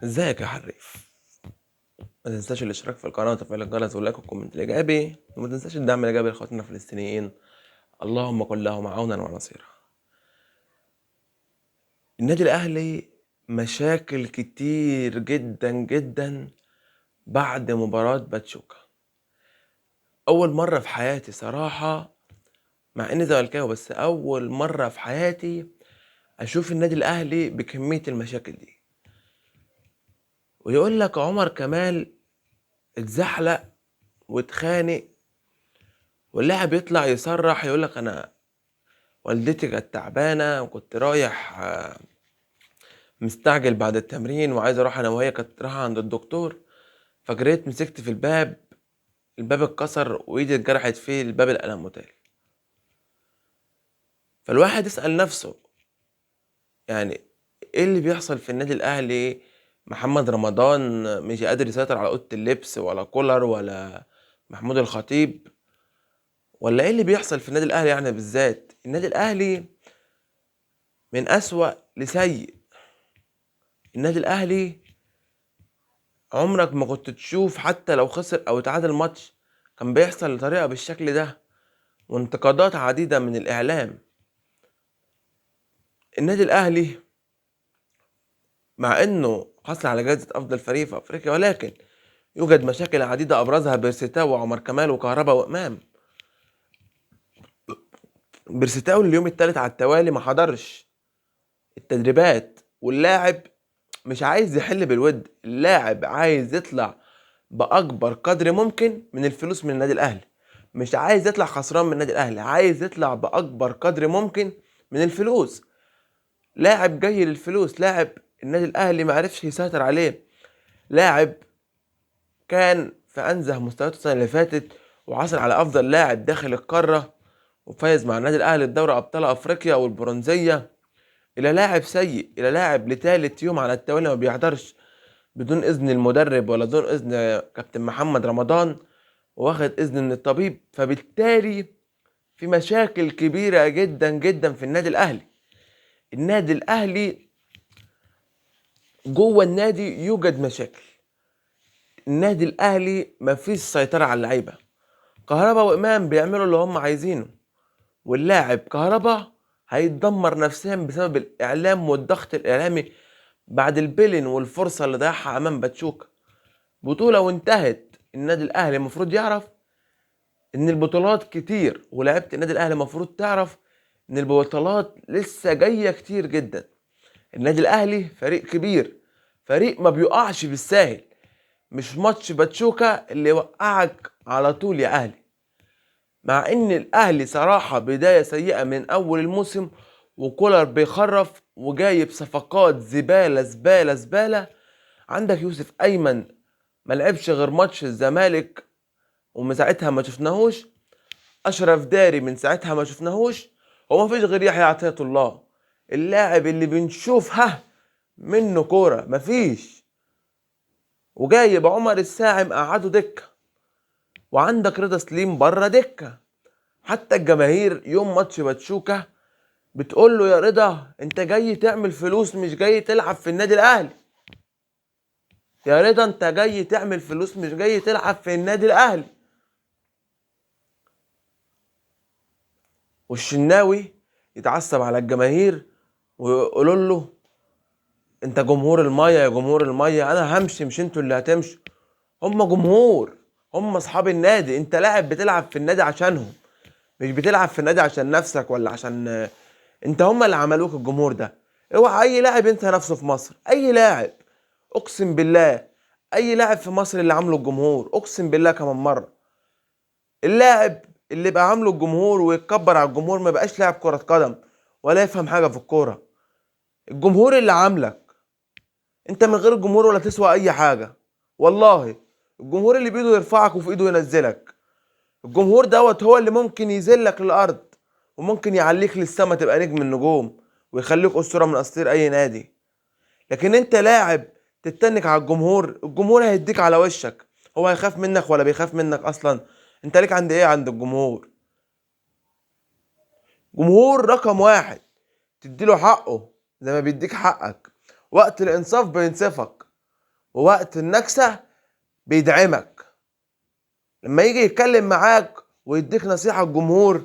ازيك يا حريف؟ ما تنساش الاشتراك في القناة وتفعيل الجرس واللايك والكومنت الإيجابي، وما تنساش الدعم الإيجابي لإخواتنا الفلسطينيين. اللهم كن لهم عونا ونصيرا. النادي الأهلي مشاكل كتير جدا جدا بعد مباراة باتشوكا. أول مرة في حياتي صراحة، مع إني زملكاوي، بس أول مرة في حياتي أشوف النادي الأهلي بكمية المشاكل دي. ويقول لك عمر كمال اتزحلق واتخانق، واللاعب يطلع يصرح يقول لك أنا والدتي كانت تعبانة وكنت رايح مستعجل بعد التمرين وعايز اروح انا وهي، كانت رايحة عند الدكتور، فجريت مسكت في الباب اتكسر وايدي اتجرحت فيه الباب الألموتال. فالواحد يسأل نفسه، يعني ايه اللي بيحصل في النادي الاهلي؟ محمد رمضان مش قادر يسيطر على اوضة اللبس، ولا كولر، ولا محمود الخطيب، ولا ايه اللي بيحصل في النادي الاهلي؟ يعني بالذات النادي الاهلي من اسوأ لسيء. النادي الاهلي عمرك ما كنت تشوف حتى لو خسر او تعادل ماتش كان بيحصل لطريقة بالشكل ده، وانتقادات عديدة من الاعلام. النادي الاهلي مع انه حصل على جائزة افضل فريق في افريقيا، ولكن يوجد مشاكل عديدة ابرزها بيرسيتاو وعمر كمال وكهربا وامام. بيرسيتاو اليوم الثالث على التوالي ما حضرش التدريبات، واللاعب مش عايز يحل بالود، اللاعب عايز يطلع باكبر قدر ممكن من الفلوس من النادي الاهلي، مش عايز يطلع خسران من النادي الاهلي، عايز يطلع باكبر قدر ممكن من الفلوس. لاعب جاي للفلوس، لاعب النادي الاهلي ما عرفش يسيطر عليه، لاعب كان في انزه مستوياته السنه اللي فاتت وحصل على افضل لاعب داخل القاره، وفايز مع النادي الاهلي بدوري ابطال افريقيا والبرونزيه، الى لاعب سيء، الى لاعب لثالث يوم على التوالي ما بيحضرش بدون اذن المدرب ولا بدون اذن كابتن محمد رمضان، واخد اذن من الطبيب. فبالتالي في مشاكل كبيرة جدا جدا في النادي الاهلي. النادي الاهلي جوه النادي يوجد مشاكل. النادي الاهلي مفيش سيطرة على اللعيبة، كهربا وامام بيعملوا اللي هم عايزينه، واللاعب كهربا هيتدمر نفسيا بسبب الاعلام والضغط الاعلامي بعد البيلين والفرصة اللي ضيعها امام باتشوكا. بطولة وانتهت. النادي الاهلي المفروض يعرف ان البطولات كتير، ولعيبه النادي الاهلي المفروض تعرف ان البطولات لسه جايه كتير جدا. النادي الاهلي فريق كبير، فريق ما بيقعش بالساهل، مش ماتش باتشوكا اللي يوقعك على طول يا اهلي. مع ان الاهلي صراحه بدايه سيئه من اول الموسم، وكولر بيخرف وجايب صفقات زباله زباله زباله. عندك يوسف ايمن ما لعبش غير ماتش الزمالك ومن ساعتها ما شفناهوش. اشرف داري من ساعتها ما شفناهوش. هو ما فيش غير يحيى عطية الله اللاعب اللي بنشوف منه كوره، مفيش. وجايب عمر الساعم قعده دكه، وعندك رضا سليم بره دكه. حتى الجماهير يوم ماتش باتشوكا بتقول له يا رضا انت جاي تعمل فلوس مش جاي تلعب في النادي الاهلي. يا رضا انت جاي تعمل فلوس مش جاي تلعب في النادي الاهلي. والشناوي يتعصب على الجماهير ويقولوا له انت جمهور المايه، يا جمهور المايه انا همشي مش انتوا اللي هتمشوا. هم جمهور، هم اصحاب النادي، انت لاعب بتلعب في النادي عشانهم، مش بتلعب في النادي عشان نفسك ولا عشان انت. هم اللي عملوك الجمهور ده. اوعى اي لاعب ينسى نفسه في مصر، اي لاعب، اقسم بالله اي لاعب في مصر اللي عامله الجمهور، اقسم بالله كمان مره. اللاعب اللي بقى عامله الجمهور ويتكبر على الجمهور ما بقاش لاعب كرة قدم ولا يفهم حاجة في الكورة. الجمهور اللي عاملك، انت من غير الجمهور ولا تسوى اي حاجه. والله الجمهور اللي بايده يرفعك وفي ايده ينزلك. الجمهور دوت هو اللي ممكن يذلك للارض، وممكن يعليك للسما تبقى نجم النجوم، ويخليك اسطوره من اساطير اي نادي. لكن انت لاعب تتنك على الجمهور، الجمهور هيديك على وشك. هو هيخاف منك ولا بيخاف منك اصلا؟ انت ليك عند ايه عند الجمهور؟ جمهور رقم واحد، تديله حقه زي ما بيديك حقك، وقت الانصاف بينصفك. ووقت النكسة بيدعمك. لما يجي يتكلم معاك ويديك نصيحة الجمهور،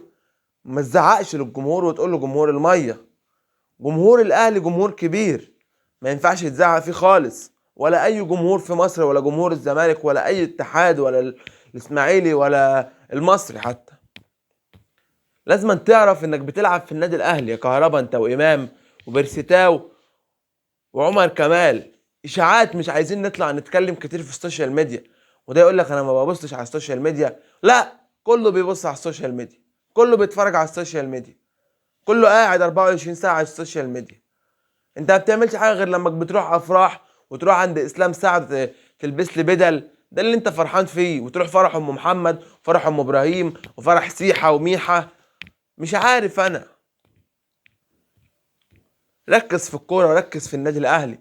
ما تزعقش للجمهور وتقول له جمهور المية. جمهور الاهلي جمهور كبير، ما ينفعش يتزعق فيه خالص، ولا اي جمهور في مصر، ولا جمهور الزمالك، ولا اي اتحاد، ولا الاسماعيلي، ولا المصري حتى. لازم تعرف انك بتلعب في النادي الاهلي يا كهربا، انت وامام وبرسيتاو وعمر كمال. اشاعات، مش عايزين نطلع نتكلم كتير في السوشيال ميديا، وده يقول لك انا ما ببصش على السوشيال ميديا. لا، كله بيبص على السوشيال ميديا، كله بيتفرج على السوشيال ميديا، كله قاعد 24 ساعة على السوشيال ميديا. انت ما بتعملش حاجة غير لما بتروح افراح وتروح عند اسلام سعد تلبس لي بدل، ده اللي انت فرحان فيه، وتروح فرح ام محمد وفرح ام ابراهيم وفرح سيحة وميحة. مش عارف انا. ركز في الكورة وركز في النادي الاهلي.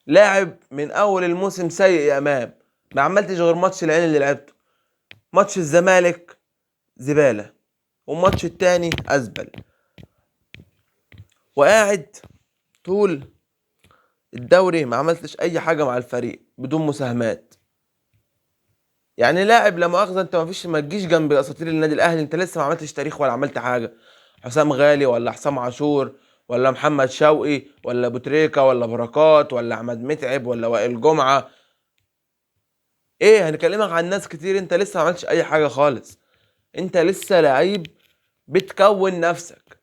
لاعب من اول الموسم سيء يا امام، ما عملتش غير ماتش العين اللي لعبته. ماتش الزمالك زبالة، والماتش التاني ازبل، وقاعد طول الدوري ما عملتش اي حاجة مع الفريق بدون مساهمات. يعني لاعب لا مؤاخذة، انت ما تجيش جنب اساطير النادي الاهلي، انت لسه ما عملتش تاريخ ولا عملت حاجة. حسام غالي ولا حسام عاشور ولا محمد شوقي ولا ابو تريكة ولا بركات ولا احمد متعب ولا وائل جمعة. ايه، هنكلمك عن ناس كتير، انت لسه ما عملتش اي حاجة خالص. انت لسه لعيب بتكون نفسك.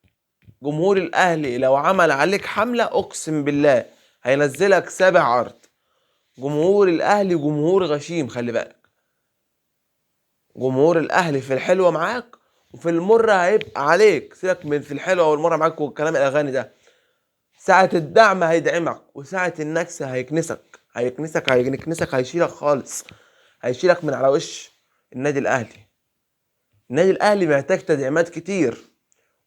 جمهور الاهلي لو عمل عليك حملة اقسم بالله هينزلك سابع ارض. جمهور الاهلي جمهور غشيم، خلي بالك. جمهور الاهلي في الحلوة معاك وفي المرة هيبقى عليك. سيبك من في الحلوة والمرة معاك والكلام الاغاني ده. ساعة الدعم هيدعمك، وساعة النكسة هيكنسك هيشيلك خالص. هيشيلك من على وش النادي الاهلي. النادي الاهلي محتاج تدعيمات كتير،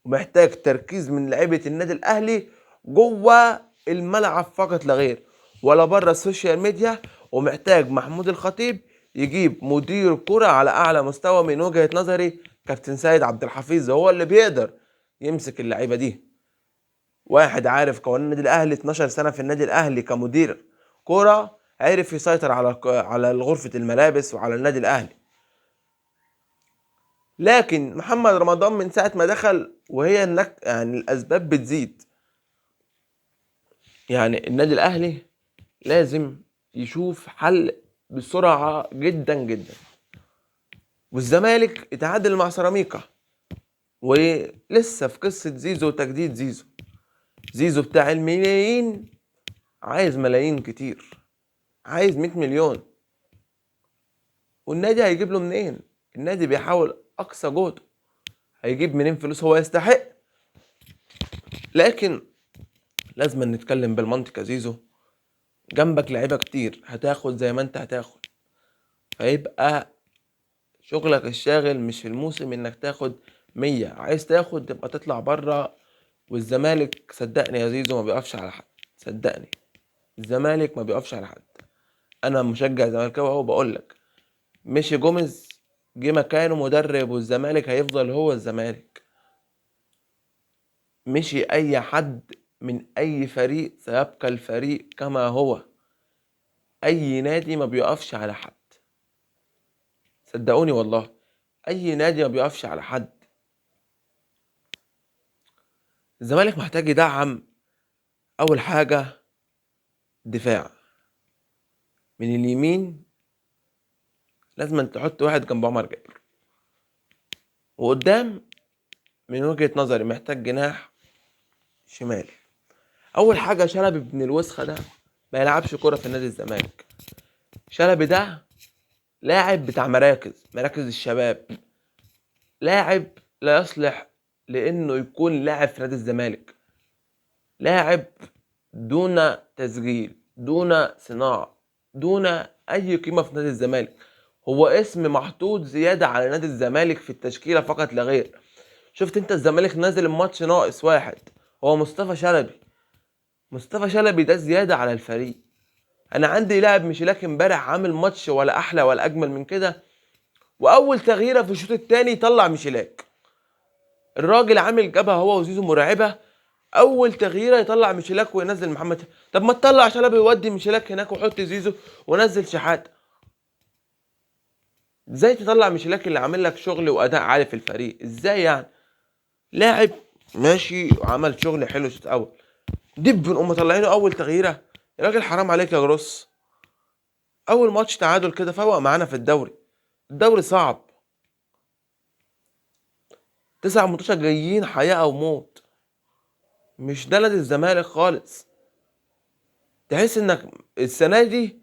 ومحتاج تركيز من لعيبه النادي الاهلي جوه الملعب فقط لا غير، ولا بره السوشيال ميديا. ومحتاج محمود الخطيب يجيب مدير كرة على اعلى مستوى. من وجهة نظري كابتن سيد عبد الحفيظ هو اللي بيقدر يمسك اللعيبه دي. واحد عارف قوانين النادي الاهلي، 12 سنه في النادي الاهلي كمدير كرة، عرف يسيطر على غرفة الملابس وعلى النادي الاهلي. لكن محمد رمضان من ساعة ما دخل وهي انك يعني الاسباب بتزيد. يعني النادي الاهلي لازم يشوف حل بسرعة جدا جدا. والزمالك اتعادل مع سيراميكا، ولسه في قصة زيزو وتجديد زيزو. زيزو بتاع الملايين عايز ملايين كتير، عايز 100 مليون. والنادي هيجيب له منين؟ النادي بيحاول اقصى جهده، هيجيب منين فلوس؟ هو يستحق. لكن لازم نتكلم بالمنطق يا زيزو. جنبك لعيبه كتير، هتاخد زي ما انت هتاخد. فيبقى شغلك الشاغل مش في الموسم انك تاخد 100. عايز تاخد تبقى تطلع بره. والزمالك صدقني يا زيزو ما بيقفش على حد. صدقني الزمالك ما بيقفش على حد. انا مشجع زملكاوي اهو بقول لك. مشي جوميز، جه مكانه مدرب، والزمالك هيفضل هو الزمالك. مشي اي حد من اي فريق سيبقى الفريق كما هو. اي نادي ما بيقفش على حد، صدقوني والله. اي نادي ما بيقفش على حد. الزمالك محتاج يدعم. اول حاجة دفاع. من اليمين لازم أن تحط واحد جنب عمر جابر. وقدام من وجهة نظري محتاج جناح شمال. اول حاجة شلبي بن الوسخة ده ما يلعبش كرة في نادي الزمالك. شلبي ده لاعب بتاع مراكز الشباب. لاعب لا يصلح لانه يكون لاعب في نادي الزمالك. لاعب دون تسجيل، دون صناعة، دون اي قيمة في نادي الزمالك. هو اسم محطوط زيادة على نادي الزمالك في التشكيلة فقط لا غير. شفت انت الزمالك نازل الماتش ناقص واحد، هو مصطفى شلبي. مصطفى شلبي ده زيادة على الفريق. انا عندي لاعب مشيلاك امبارح عامل ماتش ولا احلى ولا اجمل من كده، واول تغييره في الشوط الثاني طلع مشيلاك. الراجل عامل جبهة هو وزيزو مرعبة. اول تغييره يطلع ميشيلاك وينزل محمد. طب ما تطلع شلبي ويودي ميشيلاك هناك وحط زيزو ونزل شحاته. ازاي تطلع ميشيلاك اللي عامل لك شغل واداء عالي في الفريق؟ ازاي يعني؟ لاعب ماشي وعمل شغل حلو شوط اول، دب نقوم مطلعينه اول تغييره. يا راجل حرام عليك يا جروس. اول ماتش تعادل كده، فوق معانا في الدوري. الدوري صعب، 9 ماتشات جايين حياه او موت. مش ده نادي الزمالك خالص. تحس انك السنه دي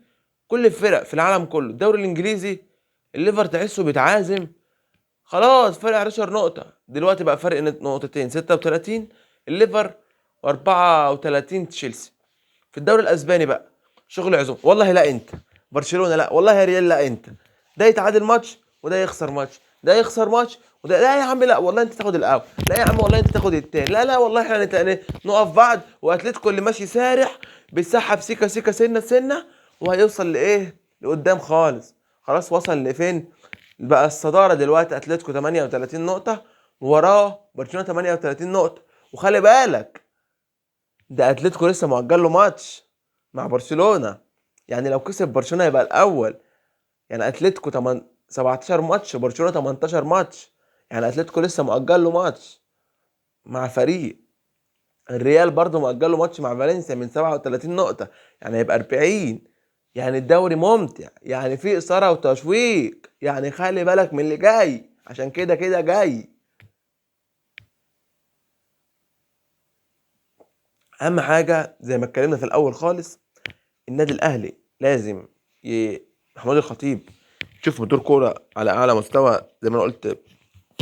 كل الفرق في العالم كله، الدوري الانجليزي الليفر تحسه بيتعازم. خلاص فرق 11 نقطة، دلوقتي بقى فرق نقطتين، 36 الليفر و34 تشيلسي. في الدوري الاسباني بقى شغل عزوم، والله لا انت برشلونة، لا والله يا ريال، لا انت ده يتعادل ماتش وده يخسر ماتش، ده يخسر ماتش وده، لا يا عم لا والله انت تاخد الاول، لا يا عم والله انت تاخد التاني، لا لا والله احنا نقف بعض. واتلتيكو اللي ماشي سارح بيسحب سيكا سيكا سنة سنة، وهيوصل لايه؟ لقدام خالص. خلاص وصل لفين؟ بقى الصدارة دلوقتي اتلتيكو 38 نقطة، ووراه برشلونة 38 نقطة. وخلي بالك ده اتلتيكو لسه مؤجل له ماتش مع برشلونة، يعني لو كسب برشلونة يبقى الأول. يعني اتلتيكو 17 ماتش، برشلونة 18 ماتش، يعني اتلتيكو لسه مؤجل له ماتش مع فريق. الريال برضه مؤجل له ماتش مع فالنسيا من 37 نقطة، يعني هيبقى 40. يعني الدوري ممتع، يعني فيه إثارة وتشويق، يعني خلي بالك من اللي جاي، عشان كده كده جاي. أهم حاجة زي ما اتكلمنا في الأول خالص، النادي الأهلي لازم محمود الخطيب يشوف مدير كورة على أعلى مستوى زي ما أنا قلت،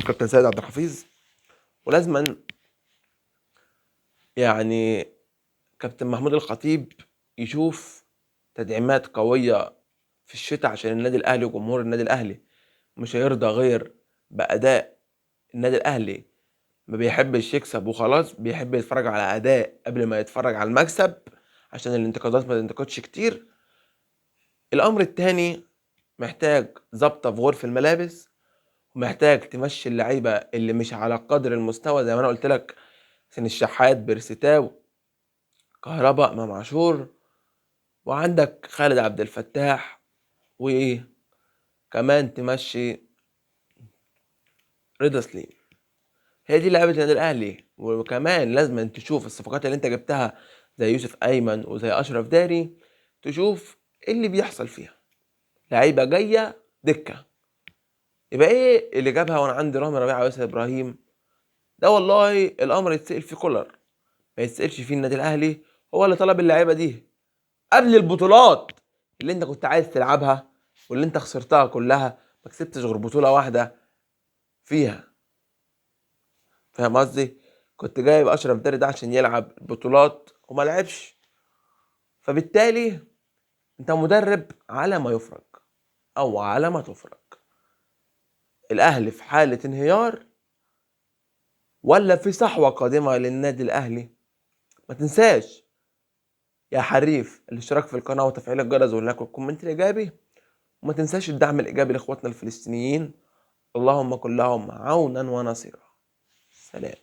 كابتن سيد عبد الحفيظ. ولازما يعني كابتن محمود الخطيب يشوف تدعيمات قوية في الشتاء عشان النادي الأهلي وجمهور النادي الأهلي مش هيرضى غير بأداء النادي الأهلي. ما بيحبش يكسب وخلاص، بيحب يتفرج على أداء قبل ما يتفرج على المكسب، عشان الانتقادات ما تنتقدش كتير. الأمر التاني، محتاج ظبطة في غرف الملابس، ومحتاج تمشي اللعيبة اللي مش على قدر المستوى زي ما أنا قلت لك، حسين الشحات، بيرسيتاو، كهربا، إمام عاشور، وعندك خالد عبد الفتاح، وإيه كمان تمشي رضا سليم. هي دي لعيبة النادي الأهلي. وكمان لازم تشوف الصفقات اللي أنت جبتها زي يوسف أيمن وزي أشرف داري، تشوف إيه اللي بيحصل فيها. لعيبة جاية دكة، يبقى إيه اللي جابها وأنا عندي رامي ربيعة وياسر إبراهيم؟ ده والله الأمر يتسأل فيه كولر، ما يتسألش فيه النادي الأهلي. هو اللي طلب اللعيبة دي قبل البطولات اللي أنت كنت عايز تلعبها واللي أنت خسرتها كلها، ما كسبتش غير بطولة واحدة فيها. فاهم قصدي؟ كنت جايب اشرف داري ده عشان يلعب البطولات وما لعبش. فبالتالي انت مدرب على ما يفرج او على ما تفرج. الاهلي في حالة انهيار ولا في صحوة قادمة للنادي الاهلي؟ ما تنساش يا حريف الاشتراك في القناة وتفعيل الجرس واللايك والكومنت الايجابي، وما تنساش الدعم الايجابي لاخواتنا الفلسطينيين. اللهم كن لهم عونا ونصيرا. سلام.